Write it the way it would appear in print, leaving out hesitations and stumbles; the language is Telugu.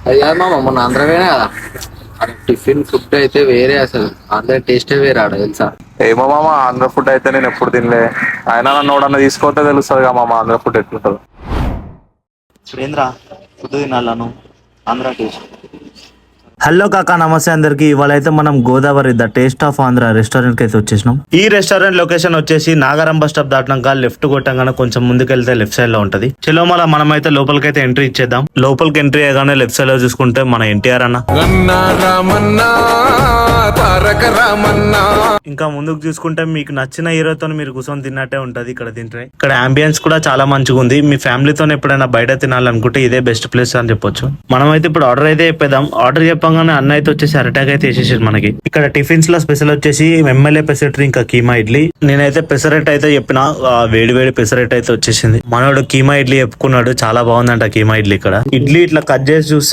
అది కాదు మామ, మొన్న ఆంధ్రవేనే కదా, టిఫిన్ ఫుడ్ అయితే వేరే, అసలు ఆంధ్ర టేస్టే వేరే ఆడ తెలుసా. ఏమో మామ, ఆంధ్ర ఫుడ్ అయితే నేను ఎప్పుడు తినలే. అయినా నన్ను ఎవడన్నా తీసుకోతే తెలుస్తుంది కదా మామ ఆంధ్ర ఫుడ్ ఎట్లుంటుందో. సురేంద్ర ఫుడ్ తినాలను ఆంధ్ర టేస్ట్. హలో కాకా, నమస్తే అందరికి. ఇవాళ అయితే మనం Godavari the taste of Andhra restaurant కి అయితే వచ్చేసినాం. ఈ రెస్టారెంట్ లొకేషన్ వచ్చేసి నాగారం బస్ స్టాప్ దాటినాక లెఫ్ట్ కొట్టంగానే కొంచెం ముందుకెళ్తే లెఫ్ట్ సైడ్ లో ఉంటది. చలో మళ్ళీ మనం అయితే లోపలికి అయితే ఎంట్రీ ఇచ్చేద్దాం. లోపలికి ఎంట్రీ అయ్యగానే లెఫ్ట్ సైడ్ లో చూసుకుంటే మన ఎన్టీఆర్ అన్న, ఇంకా ముందుకు చూసుకుంటే మీకు నచ్చిన హీరోతో మీరు కూర్చొని తిన్నట్టే ఉంటది ఇక్కడ తింటే. ఇక్కడ అంబియన్స్ కూడా చాలా మంచిగా ఉంది. మీ ఫ్యామిలీతో ఎప్పుడైనా బయట తినాలనుకుంటే ఇదే బెస్ట్ ప్లేస్ అని చెప్పొచ్చు. మనం అయితే ఇప్పుడు ఆర్డర్ అయితే చెప్పేద్దాం. ఆర్డర్ చెప్పగానే అన్న అయితే వచ్చేసి అరటాక్ అయితే వేసేసారు మనకి. ఇక్కడ టిఫిన్స్ లో స్పెషల్ వచ్చేసి ఎమ్మెల్యే పెసరట్టు ఇంకా కీమా ఇడ్లీ. నేనైతే పెసరట్టు అయితే చెప్పిన, వేడి వేడి పెసరట్టు అయితే వచ్చేసింది. మనోడు కీమా ఇడ్లీ చెప్పుకున్నాడు, చాలా బాగుందంట కీమా ఇడ్లీ. ఇక్కడ ఇడ్లీ ఇట్లా కట్ చేసి చూస్తే